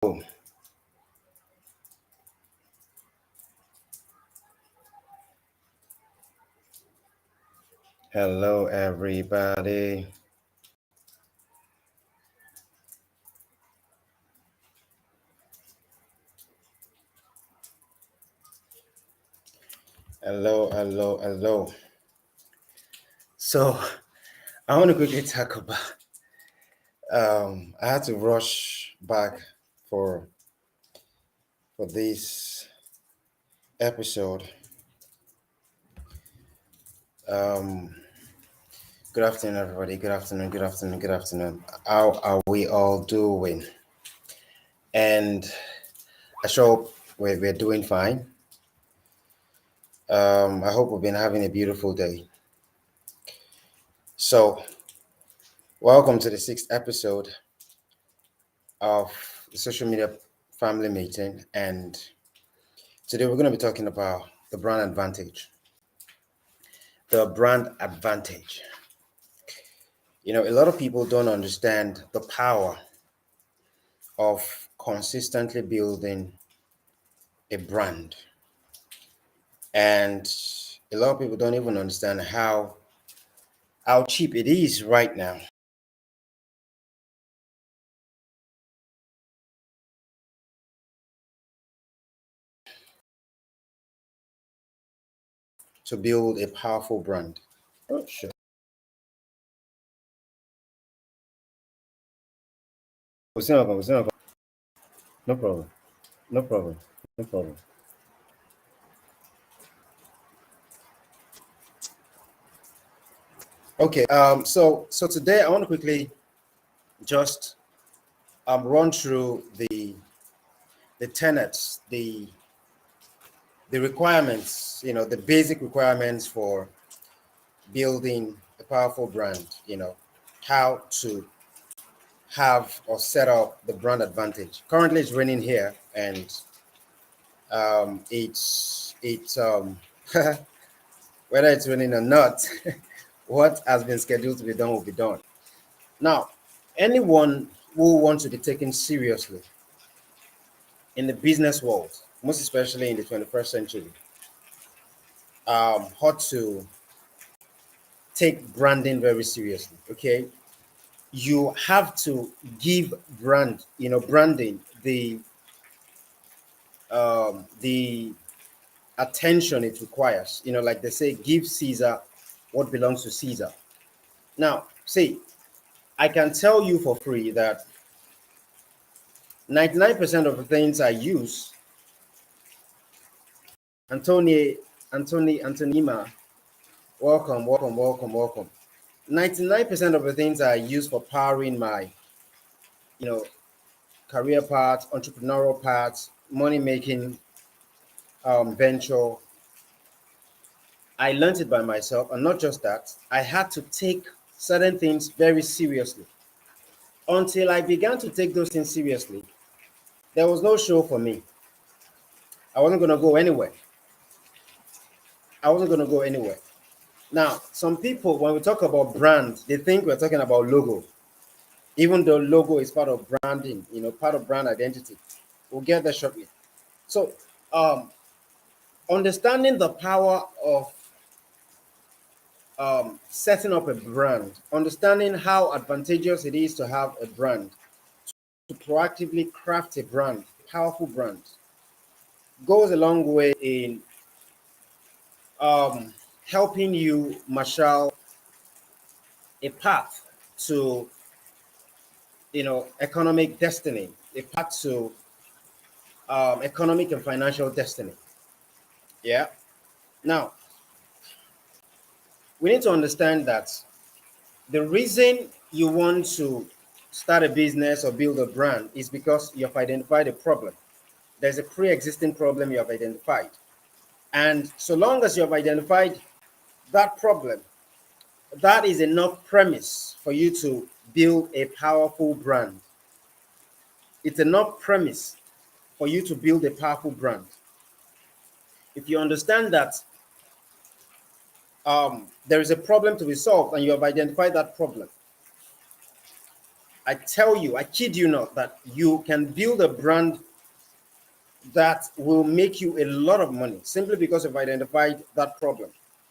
Hello, everybody. Hello. So, I want to quickly talk about. I had to rush back for this episode. Good afternoon, everybody. Good afternoon. How are we all doing? And I sure we're doing fine. I hope we've been having a beautiful day. So, welcome to the 6th episode of the social media family meeting. And today we're going to be talking about the brand advantage. The brand advantage. You know, a lot of people don't understand the power of consistently building a brand. And a lot of people don't even understand how cheap it is right now to build a powerful brand. Oh, sure. No problem. No problem. No problem. Okay. So today I want to quickly just run through the tenets, the requirements, the basic requirements for building a powerful brand, how to have or set up the brand advantage. Currently it's raining here, and it's whether it's raining or not, what has been scheduled to be done will be done. Now, anyone who wants to be taken seriously in the business world, most especially in the 21st century, ought to take branding very seriously. Okay, you have to give branding the attention it requires. Like they say, give Caesar what belongs to Caesar. Now, see, I can tell you for free that 99% of the things I use, Antonima, welcome. 99% of the things I use for powering my, you know, career path, entrepreneurial path, money making venture, I learned it by myself. And not just that, I had to take certain things very seriously. Until I began to take those things seriously, there was no show for me. I wasn't going to go anywhere. Now, some people, when we talk about brand, they think we're talking about logo, even though logo is part of branding, part of brand identity. We'll get there shortly. So, understanding the power of setting up a brand, understanding how advantageous it is to have a brand, to proactively craft a brand, powerful brand, goes a long way in helping you marshal a path to economic destiny, a path to economic and financial destiny. Yeah. Now, we need to understand that the reason you want to start a business or build a brand is because you have identified a problem. There's a pre-existing problem you have identified. And so long as you have identified that problem, that is enough premise for you to build a powerful brand. It's enough premise for you to build a powerful brand. If you understand that there is a problem to be solved and you have identified that problem, I tell you, I kid you not, that you can build a brand that will make you a lot of money simply because you've identified that problem.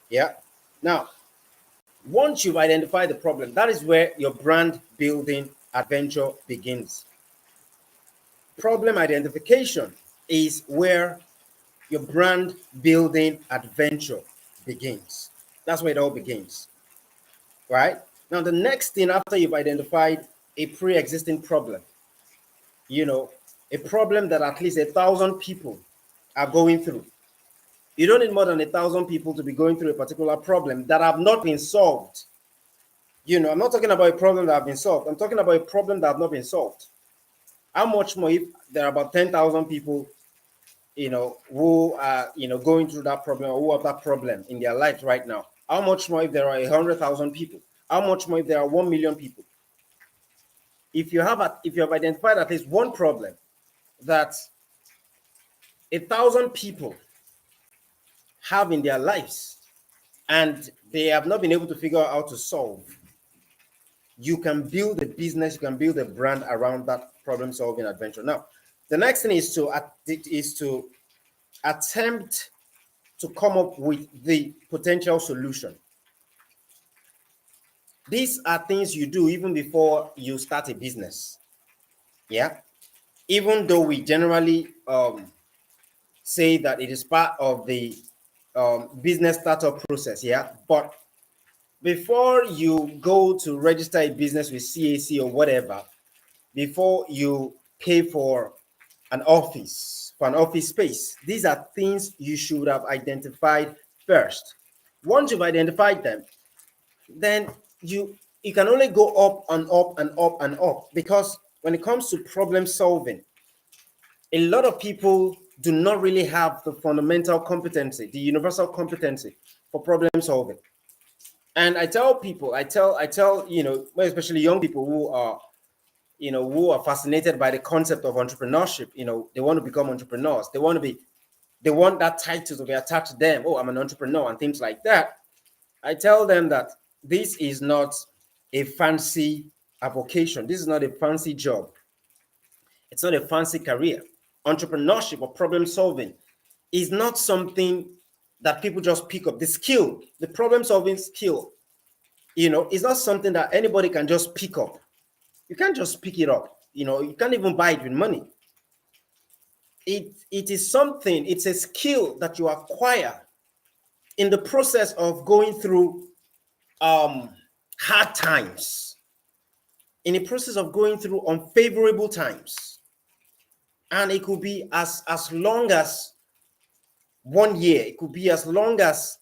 Yeah. Now, once you've identified the problem, that is where your brand building adventure begins. Problem identification is where your brand building adventure begins. That's where it all begins, right? Now, the next thing after you've identified a pre-existing problem, a problem that at least 1,000 people are going through. You don't need more than 1,000 people to be going through a particular problem that have not been solved. I'm not talking about a problem that have been solved. I'm talking about a problem that have not been solved. How much more if there are about 10,000 people, who are, going through that problem or who have that problem in their lives right now? How much more if there are 100,000 people? How much more if there are 1 million people? If you have identified at least one problem that 1,000 people have in their lives and they have not been able to figure out how to solve, you can build a business, you can build a brand around that problem solving adventure. Now, the next thing is to attempt to come up with the potential solution. These are things you do even before you start a business. Yeah. Even though we generally say that it is part of the business startup process. Yeah. But before you go to register a business with CAC or whatever, before you pay for an office space, these are things you should have identified first. Once you've identified them, then you can only go up and up and up and up, because when it comes to problem solving, a lot of people do not really have the fundamental competency, the universal competency for problem solving. And I tell people, especially young people who are fascinated by the concept of entrepreneurship. They want to become entrepreneurs. They want that title to be attached to them. Oh, I'm an entrepreneur and things like that. I tell them that this is not a fancy avocation. This is not a fancy job. It's not a fancy career. Entrepreneurship or problem solving is not something that people just pick up. The skill, the problem solving skill, is not something that anybody can just pick up. You can't just pick it up. You can't even buy it with money. It is something, it's a skill that you acquire in the process of going through hard times, in the process of going through unfavorable times. And it could be as long as 1 year, it could be as long as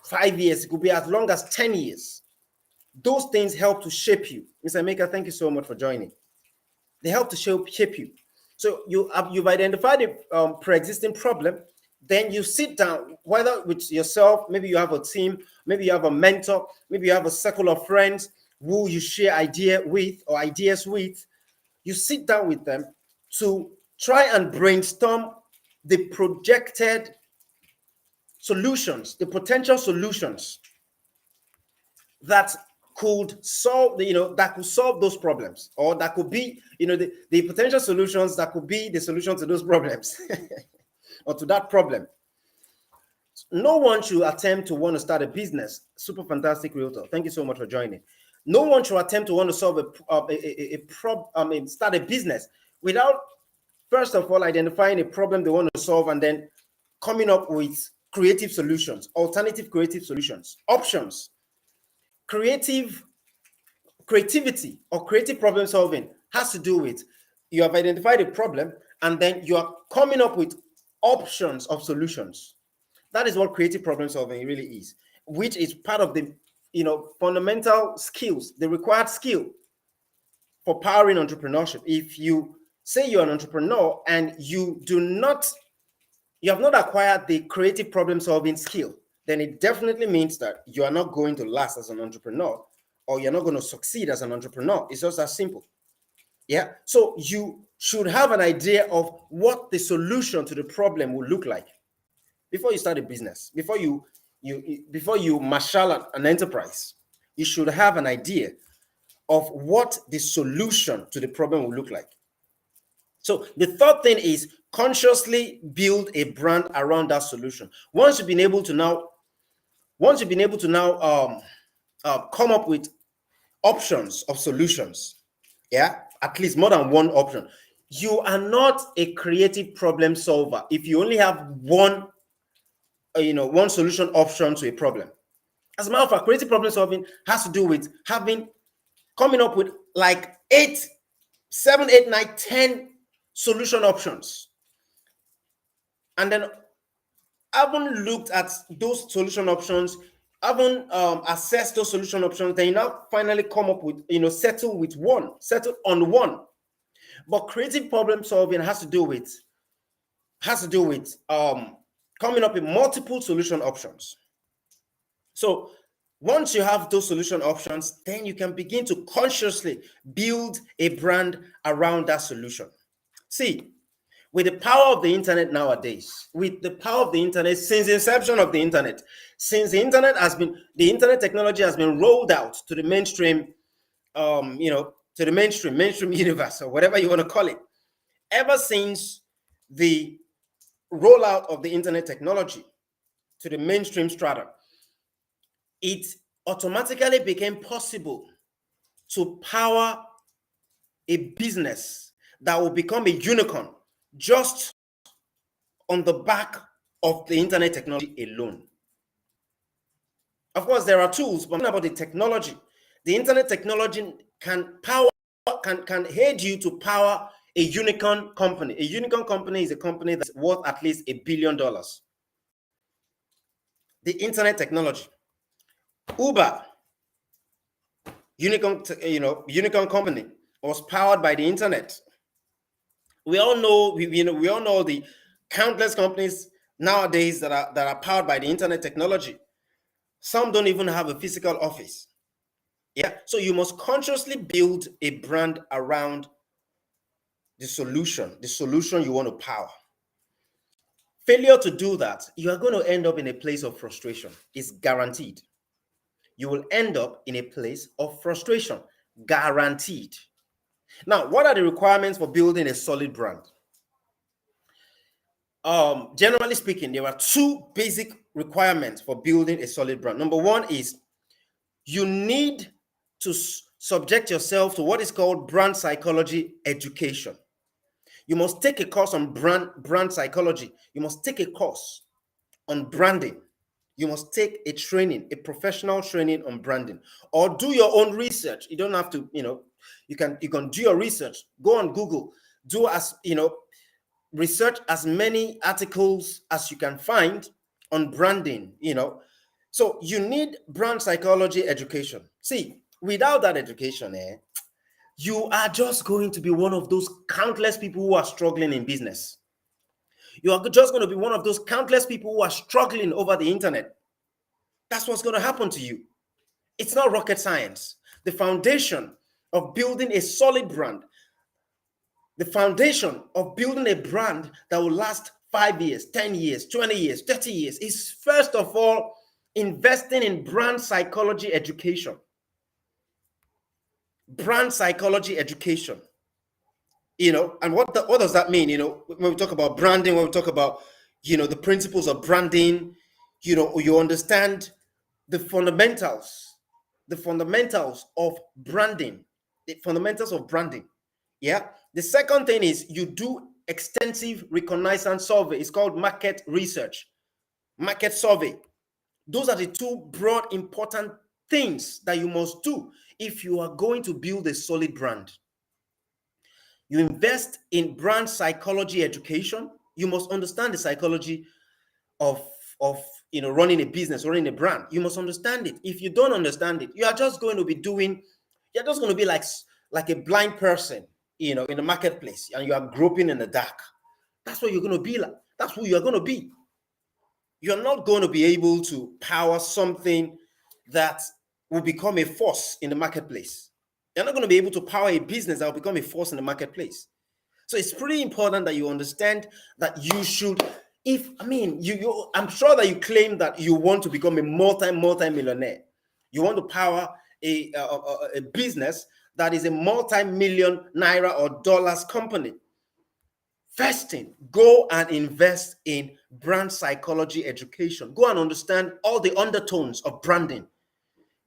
5 years, it could be as long as 10 years. Those things help to shape you. Mr. Maker, thank you so much for joining. They help to shape you. So you've identified a pre-existing problem. Then you sit down, whether with yourself, maybe you have a team, maybe you have a mentor, maybe you have a circle of friends who you share ideas with. You sit down with them to try and brainstorm the projected solutions, the potential solutions that could solve those problems, or that could be the potential solutions that could be the solution to those problems or to that problem. No one should attempt to want to start a business. Super fantastic realtor, thank you so much for joining. No one should attempt to want to solve start a business without first of all identifying a problem they want to solve, and then coming up with creative solutions, alternative creative solutions, options. Creativity or creative problem solving has to do with you have identified a problem and then you are coming up with options of solutions. That is what creative problem solving really is, which is part of the fundamental skills, the required skill for powering entrepreneurship. If you say you're an entrepreneur and you have not acquired the creative problem solving skill, then it definitely means that you are not going to last as an entrepreneur, or you're not going to succeed as an entrepreneur. It's just that simple. Yeah. So you should have an idea of what the solution to the problem will look like before you start a business, before you marshal an enterprise. You should have an idea of what the solution to the problem will look like. So the third thing is consciously build a brand around that solution. Once you've been able to now come up with options of solutions, at least more than one option, you are not a creative problem solver if you only have one solution option to a problem. As a matter of fact, creative problem solving has to do with coming up with like 8, 7, 8, 9, 10 solution options, and then haven't looked at those solution options, haven't assessed those solution options, then you now finally come up with, settle on one. But creative problem solving has to do with coming up with multiple solution options. So once you have those solution options, then you can begin to consciously build a brand around that solution. See, with the power of the internet nowadays, with the power of the internet, since the inception of the internet, since the internet technology has been rolled out to the mainstream, to the mainstream universe, or whatever you want to call it, ever since the rollout of the internet technology to the mainstream strata, it automatically became possible to power a business that will become a unicorn just on the back of the internet technology alone. Of course, there are tools, but about the technology. The internet technology can aid you to power a unicorn company. A unicorn company is a company that's worth at least $1 billion. The internet technology. Uber, unicorn company, was powered by the internet. We all know the countless companies nowadays that are powered by the internet technology. Some don't even have a physical office. So you must consciously build a brand around the solution you want to power. Failure to do that, you are going to end up in a place of frustration. It's guaranteed. You will end up in a place of frustration, guaranteed. Now, what are the requirements for building a solid brand? Generally speaking, there are 2 basic requirements for building a solid brand. Number 1 is you need to subject yourself to what is called brand psychology education. You must take a course on brand psychology. You must take a course on branding. You must take a professional training on branding, or do your own research. You don't have to, you can do your research. Go on Google, research as many articles as you can find on branding, So you need brand psychology education. See, without that education, you are just going to be one of those countless people who are struggling in business. You are just going to be one of those countless people who are struggling over the internet. That's what's going to happen to you. It's not rocket science. The foundation of building a solid brand, the foundation of building a brand that will last 5 years, 10 years, 20 years, 30 years is first of all investing in brand psychology education. Brand psychology education. And what does that mean? When we talk about branding, when we talk about, the principles of branding, you understand the fundamentals of branding, The second thing is you do extensive reconnaissance survey. It's called market research, market survey. Those are the 2 broad important things that you must do if you are going to build a solid brand. You invest in brand psychology education. You must understand the psychology of running a business, running a brand. You must understand it. If you don't understand it, you are just going to be like a blind person, in the marketplace, and you are groping in the dark. That's what you're going to be like. That's who you're going to be. You're not going to be able to power something that will become a force in the marketplace. You're not going to be able to power a business that will become a force in the marketplace. So it's pretty important that you understand that you should, I'm sure that you claim that you want to become a multi-millionaire. You want to power a business that is a multi-million naira or dollars company, first thing, go and invest in brand psychology education. Go and understand all the undertones of branding.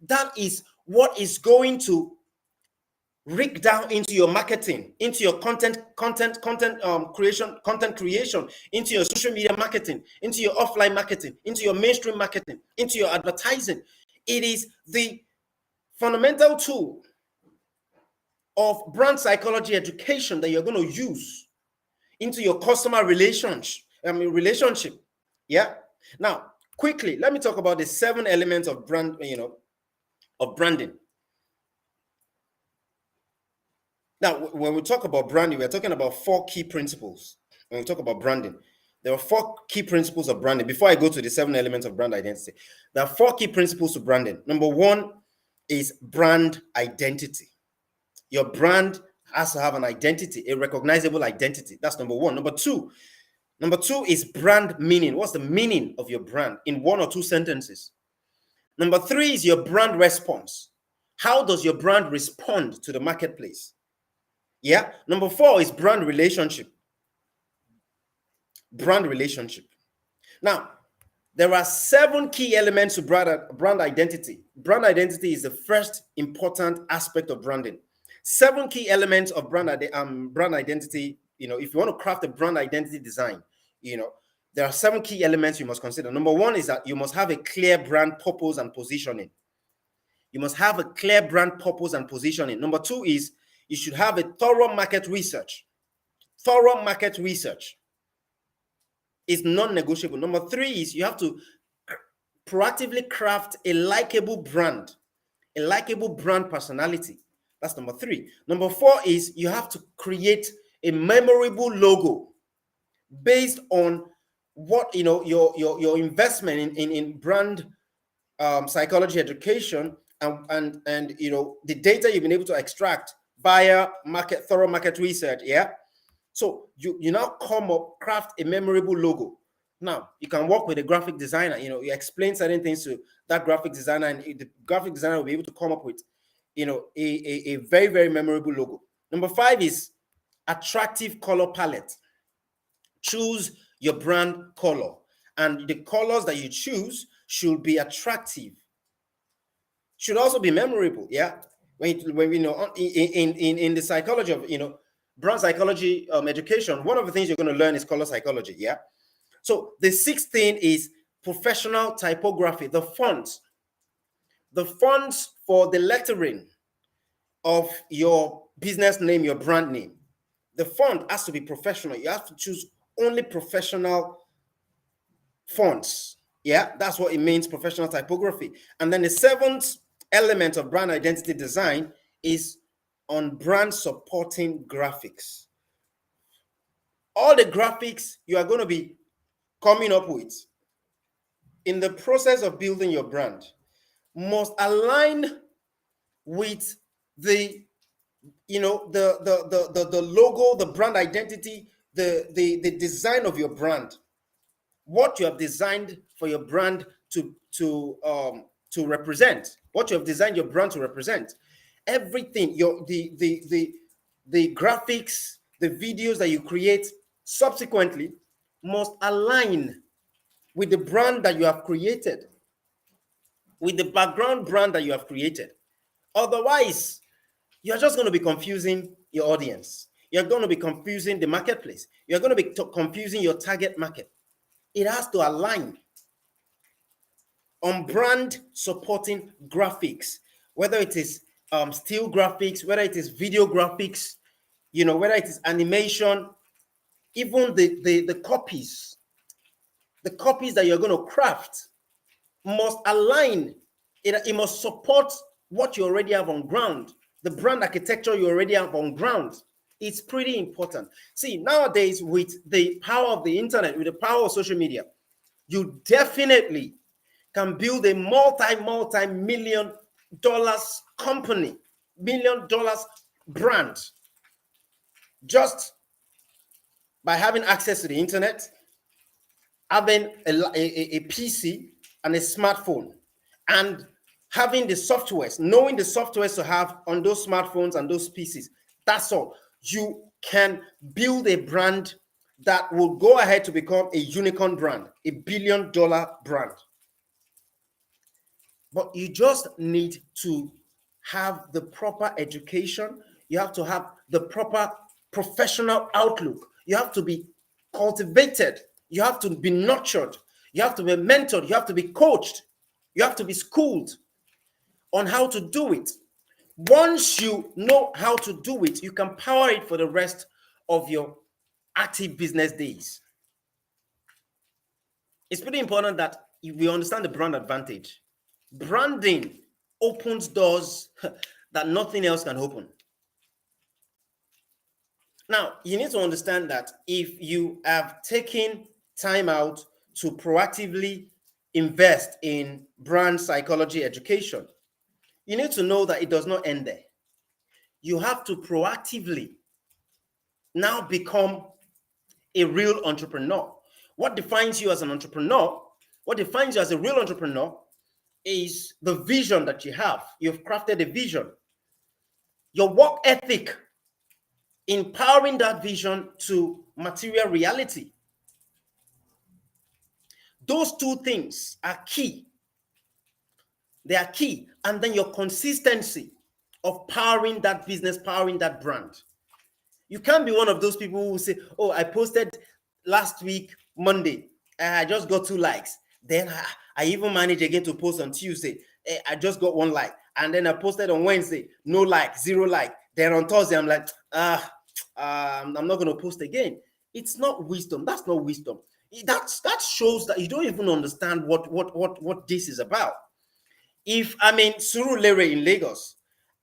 That is what is going to rig down into your marketing, into your content creation, into your social media marketing, into your offline marketing, into your mainstream marketing, into your advertising. It is the fundamental tool of brand psychology education that you're going to use into your customer relationship. Yeah. Now, quickly, let me talk about the 7 elements of of branding. Now, when we talk about branding, we're talking about 4 key principles. When we talk about branding, there are 4 key principles of branding. Before I go to the 7 elements of brand identity, there are 4 key principles to branding. Number 1 is brand identity. Your brand has to have an identity, a recognizable identity. That's number 1. Number two is brand meaning. What's the meaning of your brand in 1 or 2 sentences? Number 3 is your brand response. How does your brand respond to the marketplace? Yeah. Number 4 is brand relationship. Brand relationship. Now, there are 7 key elements to brand identity. Brand identity is the first important aspect of branding. 7 key elements of brand identity. If you want to craft a brand identity design, there are 7 key elements you must consider. Number 1 is that you must have a clear brand purpose and positioning. You must have a clear brand purpose and positioning. Number 2 is you should have a thorough market research. Thorough market research is non-negotiable. Number 3 is you have to proactively craft a likable brand personality. That's number 3. Number 4 is you have to create a memorable logo based on what your investment in brand psychology education and the data you've been able to extract via thorough market research. Yeah. So you now craft a memorable logo. Now you can work with a graphic designer. You explain certain things to that graphic designer, and the graphic designer will be able to come up with a very, very memorable logo. Number 5 is attractive color palette. Choose your brand color, and the colors that you choose should be attractive, should also be memorable. Yeah. When in the psychology of brand psychology education, one of the things you're going to learn is color psychology. Yeah. So the 6th thing is professional typography. The fonts for the lettering of your business name, your brand name, the font has to be professional. You have to choose only professional fonts. Yeah, that's what it means, professional typography. And then the 7th element of brand identity design is on brand supporting graphics. All the graphics you are going to be coming up with in the process of building your brand must align with the logo, the brand identity, the design of your brand, what you have designed for your brand to represent, what you have designed your brand to represent. Everything, the graphics, the videos that you create subsequently must align with the brand that you have created, with the background brand that you have created. Otherwise, you're just going to be confusing your audience. You're going to be confusing the marketplace. You're going to be confusing your target market. It has to align on brand supporting graphics, whether it is still graphics, whether it is video graphics, whether it is animation, even the copies that you're going to craft must align. It must support what you already have on ground, the brand architecture you already have on ground. It's pretty important. See, nowadays, with the power of the internet, with the power of social media, you definitely can build a multi-million dollars company, $1 million brand, just by having access to the internet, having a PC and a smartphone, and having the softwares, knowing the softwares to have on those smartphones and those PCs. That's all. You can build a brand that will go ahead to become a unicorn brand, a billion-dollar brand. But you just need to have the proper education. You have to have the proper professional outlook. You have to be cultivated. You have to be nurtured. You have to be mentored. You have to be coached. You have to be schooled on how to do it. Once you know how to do it, you can power it for the rest of your active business days. It's pretty important that we understand the brand advantage. Branding opens doors that nothing else can open. Now, you need to understand that if you have taken time out to proactively invest in brand psychology education, you need to know that it does not end there. You have to proactively now become a real entrepreneur. What defines you as an entrepreneur, what defines you as a real entrepreneur is the vision that you have. You've crafted a vision. Your work ethic, empowering that vision to material reality. Those two things are key. They are key. And then your consistency of powering that business, powering that brand. You can't be one of those people who say, oh, I posted last week, Monday, and I just got 2 likes. Then I even managed again to post on Tuesday. I just got 1 like. And then I posted on Wednesday, no like, 0 like. Then on Thursday, I'm like, I'm not going to post again. It's not wisdom. That's not wisdom. That shows that you don't even understand what this is about. If I'm in Surulere in Lagos,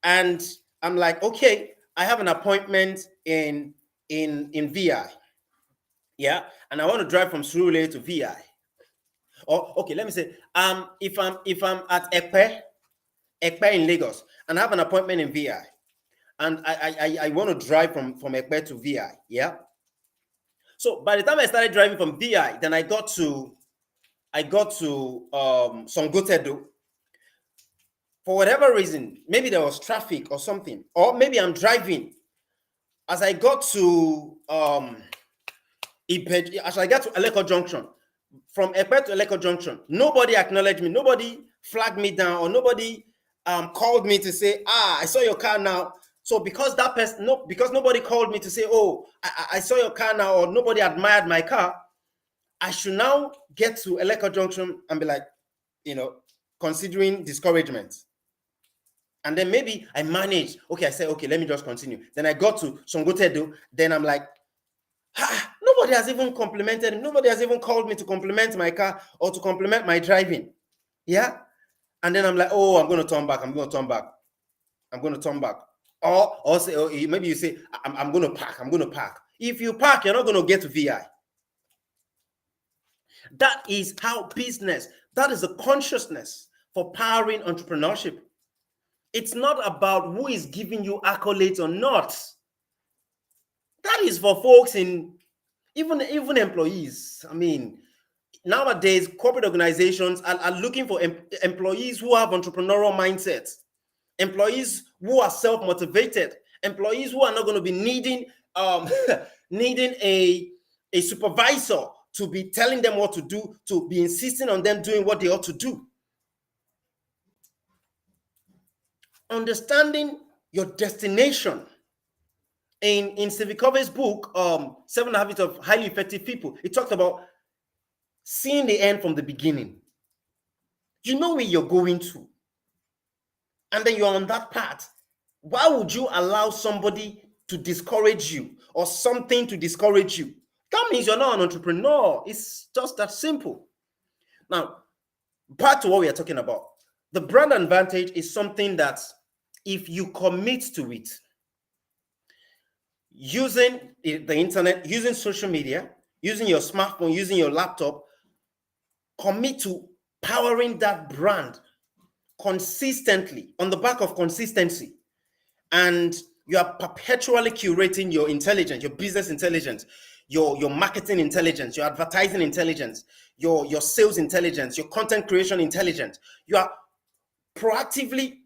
and I'm like, okay, I have an appointment in VI. Yeah, and I want to drive from Surulere to VI. Or okay, let me say, if I'm at Ekpe in Lagos, and I have an appointment in VI, and I want to drive from Ekpe to VI. Yeah. So by the time I started driving from VI, then I got to Songotedo. For whatever reason, maybe there was traffic or something, or maybe I'm driving. As I got to Eleko Junction, from Ekpe to Eleko Junction, nobody acknowledged me, nobody flagged me down, or nobody called me to say, I saw your car now. So because that person, because nobody called me to say, oh, I saw your car now, or nobody admired my car, I should now get to Eleko Junction and be like, considering discouragement. And then maybe I managed. Okay, I said, okay, let me just continue. Then I got to Songotedo. Then I'm like, nobody has even complimented. Nobody has even called me to compliment my car or to compliment my driving. Yeah. And then I'm like, oh, I'm going to turn back. I'm going to turn back. Or say, or maybe you say, I'm going to park. If you park, you're not going to get to VI. That is how business, that is the consciousness for powering entrepreneurship. It's not about who is giving you accolades or not. That is for folks in, even employees. I mean, nowadays, corporate organizations are looking for employees who have entrepreneurial mindsets, employees who are self-motivated, employees who are not going to be needing a supervisor to be telling them what to do, to be insisting on them doing what they ought to do. Understanding your destination. In Stephen Covey's book, 7 Habits of Highly Effective People, it talked about seeing the end from the beginning. You know where you're going to, and then you're on that path. Why would you allow somebody to discourage you or something to discourage you? That means you're not an entrepreneur. It's just that simple. Now, back to what we are talking about. The brand advantage is something that if you commit to it, using the internet, using social media, using your smartphone, using your laptop, commit to powering that brand consistently, on the back of consistency. And you are perpetually curating your intelligence, your business intelligence, your marketing intelligence, your advertising intelligence, your sales intelligence, your content creation intelligence. You are proactively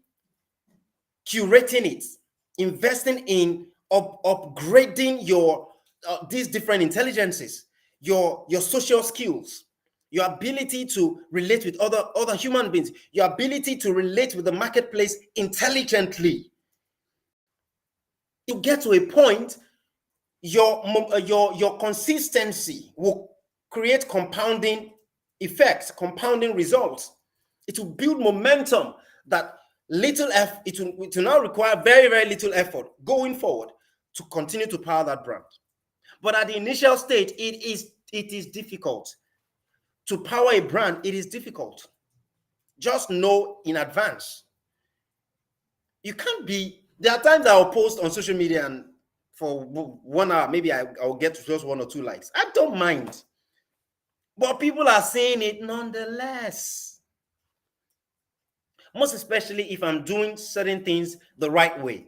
curating it, investing in upgrading your these different intelligences, your social skills, your ability to relate with other human beings, your ability to relate with the marketplace intelligently. You get to a point, your consistency will create compounding effects, compounding results. It will build momentum that it will now require very, very little effort going forward to continue to power that brand. But at the initial stage, it is difficult. To power a brand, it is difficult. Just know in advance. You can't be, there are times I'll post on social media and for 1 hour, maybe I'll get to just 1 or 2 likes. I don't mind. But people are saying it nonetheless. Most especially if I'm doing certain things the right way,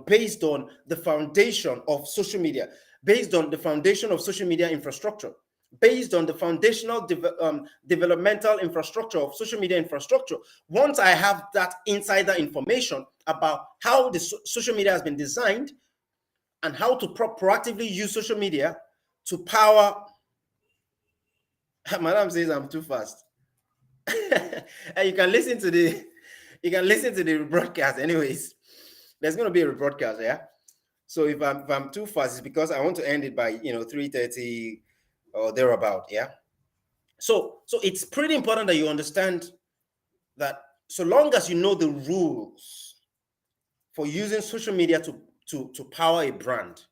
based on the foundation of social media, based on the foundation of social media infrastructure, based on the foundational developmental infrastructure of social media infrastructure. Once I have that insider information about how the social media has been designed and how to proactively use social media to power. Madam says I'm too fast. And you can listen to the broadcast anyways. There's going to be a rebroadcast, yeah. So if I'm too fast, it's because I want to end it by 3:30 or thereabout, yeah. So it's pretty important that you understand that so long as you know the rules for using social media to power a brand,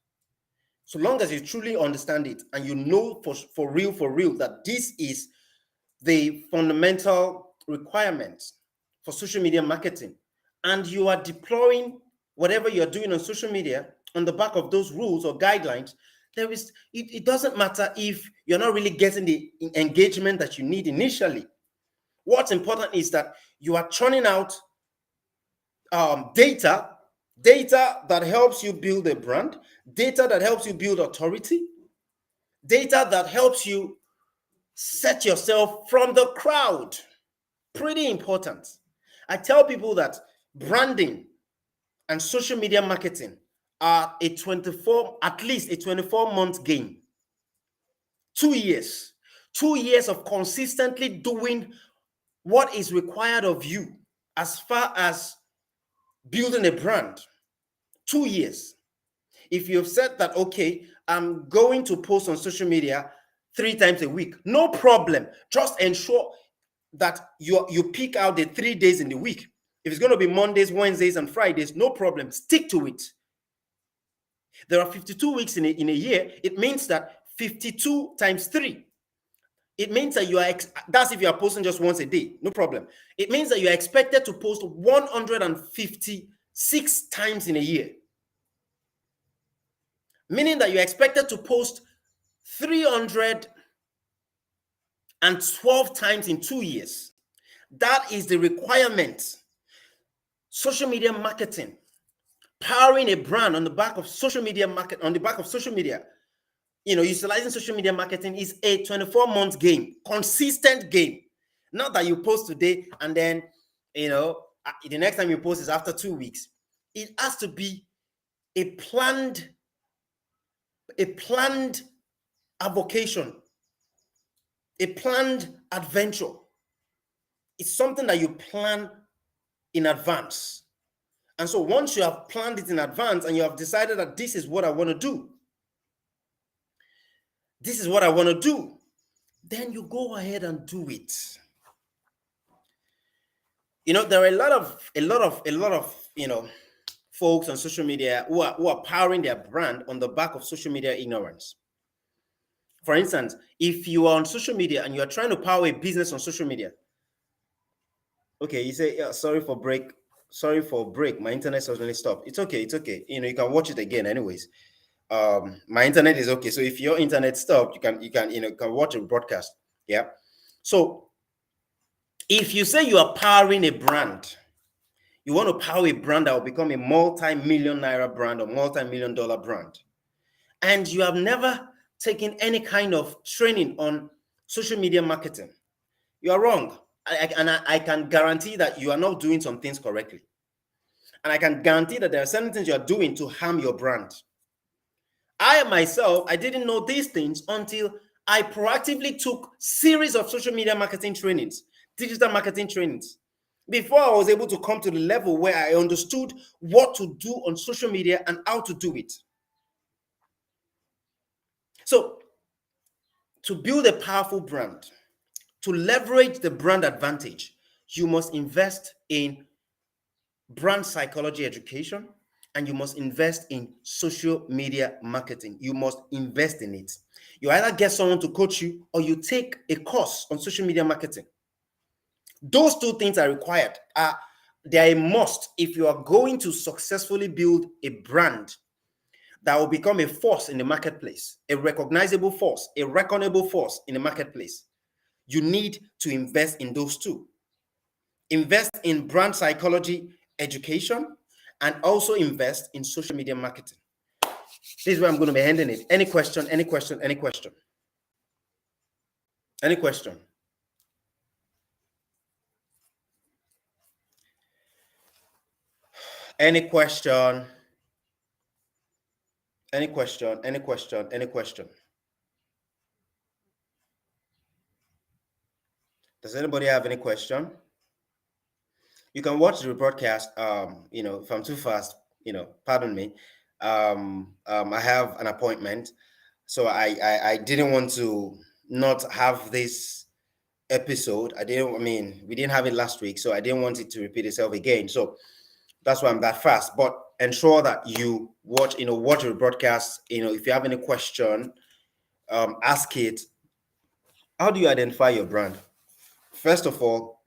so long as you truly understand it and you know for real that this is the fundamental requirements for social media marketing, and you are deploying whatever you're doing on social media on the back of those rules or guidelines, it doesn't matter if you're not really getting the engagement that you need initially. What's important is that you are churning out data that helps you build a brand, data that helps you build authority, data that helps you set yourself from the crowd. Pretty important. I tell people that branding and social media marketing are at least a 24-month game. 2 years. 2 years of consistently doing what is required of you as far as building a brand. 2 years. If you've said that, okay, I'm going to post on social media 3 times a week, no problem. Just ensure that you pick out the 3 days in the week. If it's going to be Mondays, Wednesdays, and Fridays, no problem. Stick to it. There are 52 weeks in a year. It means that 52 times 3. It means that that's if you are posting just once a day, no problem. It means that you are expected to post 156 times in a year. Meaning that you're expected to post 312 times in 2 years. That is the requirement. Social media marketing, powering a brand on the back of social media utilizing social media marketing is a 24-month game, consistent game. Not that you post today and then, the next time you post is after 2 weeks. It has to be a planned avocation, a planned adventure. It's something that you plan in advance. And so once you have planned it in advance and you have decided that this is what I want to do, then you go ahead and do it. There are a lot of folks on social media who are powering their brand on the back of social media ignorance. For instance, if you are on social media and you are trying to power a business on social media, okay, you say, yeah, sorry for break, my internet suddenly stopped. It's okay. You can watch it again anyways. My internet is okay. So if your internet stopped, you can watch a broadcast. Yeah. So if you say you are powering a brand, you want to power a brand that will become a multi-million naira brand or multi-million dollar brand, and you have never taken any kind of training on social media marketing, you are wrong. I can guarantee that you are not doing some things correctly. And I can guarantee that there are certain things you are doing to harm your brand. I myself, I didn't know these things until I proactively took series of social media marketing trainings, digital marketing trainings, before I was able to come to the level where I understood what to do on social media and how to do it. So, to build a powerful brand, to leverage the brand advantage, you must invest in brand psychology education, and you must invest in social media marketing. You must invest in it. You either get someone to coach you or you take a course on social media marketing. Those two things are required. They are a must if you are going to successfully build a brand that will become a force in the marketplace, a recognizable force, a reckonable force in the marketplace. You need to invest in those two. Invest in brand psychology education and also invest in social media marketing. This is where I'm going to be handing it. Any question, any question, any question? Any question? Any question? Any question? Any question? Any question? Does anybody have any question? You can watch the broadcast. If I'm too fast, pardon me. I have an appointment, so I didn't want to not have this episode. We didn't have it last week, so I didn't want it to repeat itself again. So that's why I'm that fast. But ensure that you watch the broadcast. If you have any question, ask it. How do you identify your brand? First of all,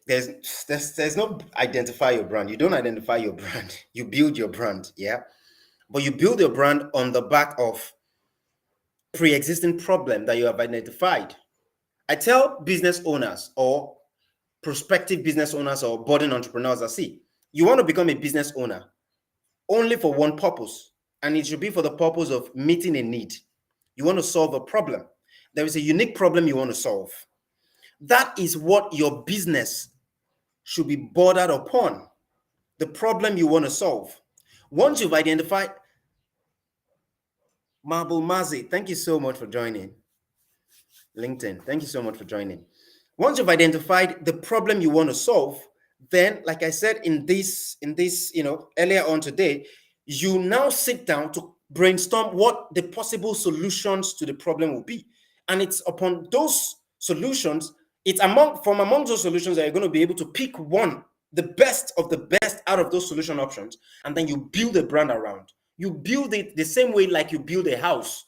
there's no identify your brand. You don't identify your brand. You build your brand, yeah. But you build your brand on the back of pre-existing problem that you have identified. I tell business owners or prospective business owners or budding entrepreneurs that see, you want to become a business owner only for one purpose, and it should be for the purpose of meeting a need. You want to solve a problem. There is a unique problem you want to solve. That is what your business should be bordered upon, the problem you want to solve. Once you've identified, Marble Mazi, thank you so much for joining. LinkedIn, thank you so much for joining. Once you've identified the problem you want to solve, then, like I said in this, earlier on today, you now sit down to brainstorm what the possible solutions to the problem will be. And it's upon those solutions, from among those solutions that you're going to be able to pick one, the best of the best out of those solution options, and then you build a brand around. You build it the same way like you build a house.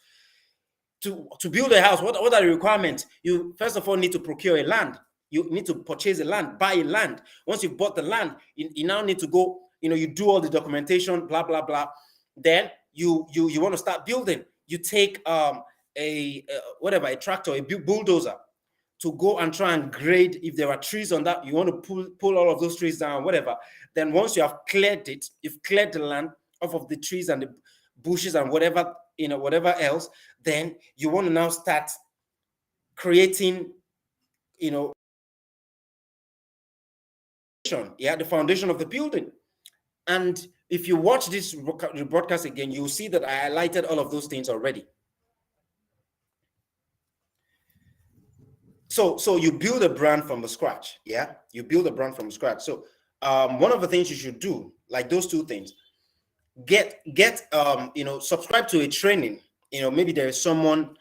To build a house, what are the requirements? You first of all need to procure a land. You need to purchase a land, buy a land. Once you've bought the land, you now need to go, you do all the documentation, blah, blah, blah. Then you want to start building. You take a tractor, a bulldozer to go and try and grade. If there are trees on that, you want to pull all of those trees down, whatever. Then once you have cleared it, you've cleared the land off of the trees and the bushes and whatever else, then you want to now start creating, the foundation of the building. And if you watch this broadcast again, you'll see that I highlighted all of those things already. So you build a brand from the scratch. Yeah, you build a brand from scratch. So one of the things you should do, like those two things, get subscribe to a training. Maybe there is someone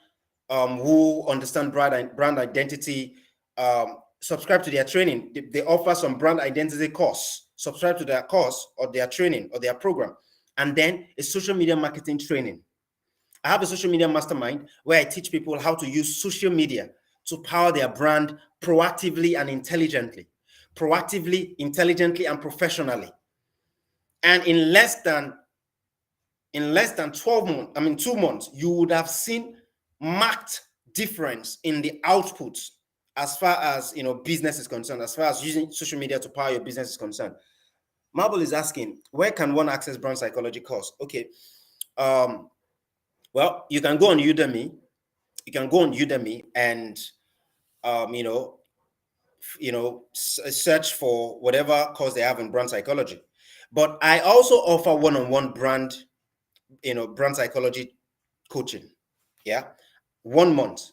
who understand brand identity. Subscribe to their training. They offer some brand identity course. Subscribe to their course or their training or their program. And then a social media marketing training. I have a social media mastermind where I teach people how to use social media to power their brand proactively and intelligently. Proactively, intelligently, and professionally. And in less than 12 months, 2 months, you would have seen marked difference in the outputs as far as business is concerned, as far as using social media to power your business is concerned. Marble is asking, where can one access brand psychology course? Okay. Well, you can go on Udemy. You can go on Udemy and you know, search for whatever course they have in brand psychology. But I also offer one-on-one brand psychology coaching. Yeah, 1 month.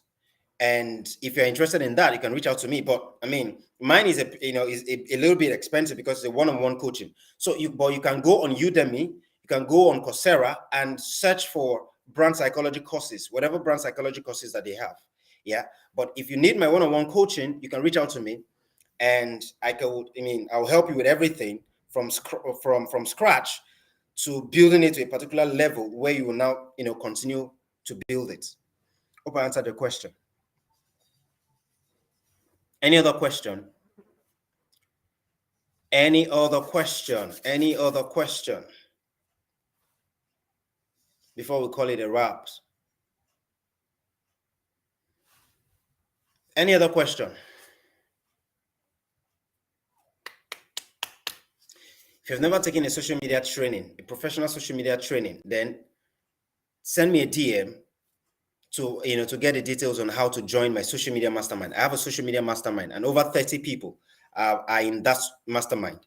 And if you're interested in that, you can reach out to me. But I mean, mine is a little bit expensive because it's a one-on-one coaching. So you can go on Udemy, you can go on Coursera and search for brand psychology courses, whatever brand psychology courses that they have. Yeah. But if you need my one-on-one coaching, you can reach out to me, and I'll help you with everything from scratch to building it to a particular level where you will now continue to build it. Hope I answered the question. Any other question? Any other question? Any other question? Before we call it a wrap. Any other question? If you've never taken a social media training, a professional social media training, then send me a DM to get the details on how to join my social media mastermind. I have a social media mastermind, and over 30 people are in that mastermind,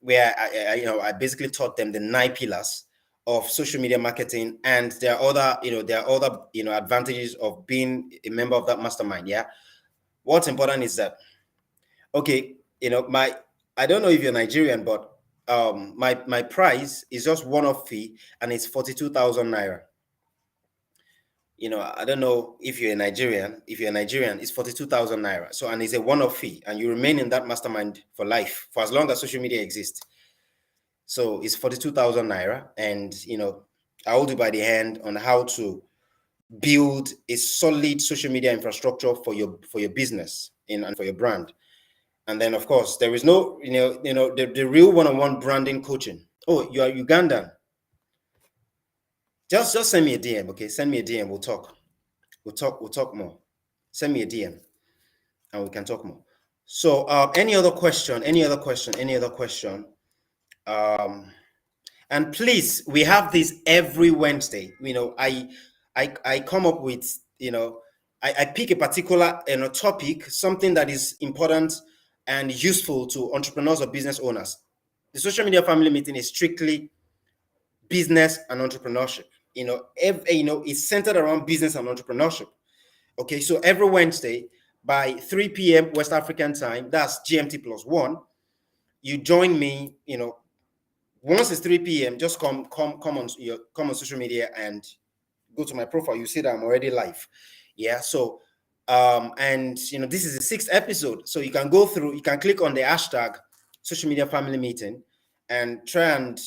where I basically taught them the 9 pillars of social media marketing, and there are other advantages of being a member of that mastermind. Yeah, what's important is that, okay, I don't know if you're Nigerian, but my price is just one-off fee, and it's 42,000 naira. I don't know if you're a Nigerian. If you're a Nigerian, it's 42,000 naira. So, and it's a one-off fee, and you remain in that mastermind for life, for as long as social media exists. So it's 42,000 naira, and I hold you by the hand on how to build a solid social media infrastructure for your business and for your brand. And then, of course, there is no the real one-on-one branding coaching. Oh, you are Ugandan? Just send me a DM, okay? Send me a DM. We'll talk. We'll talk more. Send me a DM, and we can talk more. So, any other question? Any other question? Any other question? And please, we have this every Wednesday. I come up with, I pick a particular topic, something that is important and useful to entrepreneurs or business owners. The social media family meeting is strictly business and entrepreneurship. It's centered around business and entrepreneurship. Okay, so every Wednesday by 3 p.m. West African time, that's GMT +1, you join me. Once it's 3 p.m., just come on social media and go to my profile. You see that I'm already live. Yeah. So and this is the 6th episode. So you can go through, you can click on the hashtag social media family meeting and try and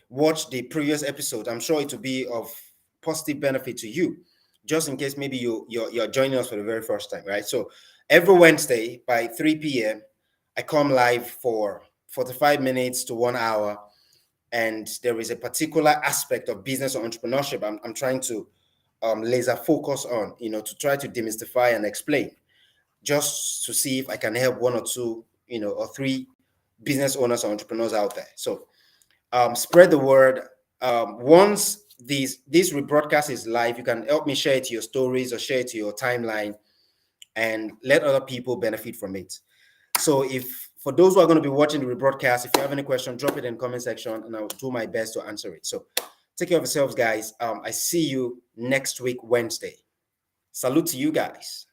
watch the previous episode. I'm sure it will be of positive benefit to you, just in case maybe you're joining us for the very first time, right? So every Wednesday by 3 p.m., I come live for 45 minutes to 1 hour, and there is a particular aspect of business or entrepreneurship I'm trying to laser focus on, to try to demystify and explain, just to see if I can help 1 or 2, or 3 business owners or entrepreneurs out there. So spread the word. Once this rebroadcast is live, you can help me share it to your stories or share it to your timeline and let other people benefit from it. So for those who are going to be watching the rebroadcast, if you have any question, drop it in the comment section and I'll do my best to answer it. So take care of yourselves, guys. I see you next week, Wednesday. Salute to you guys.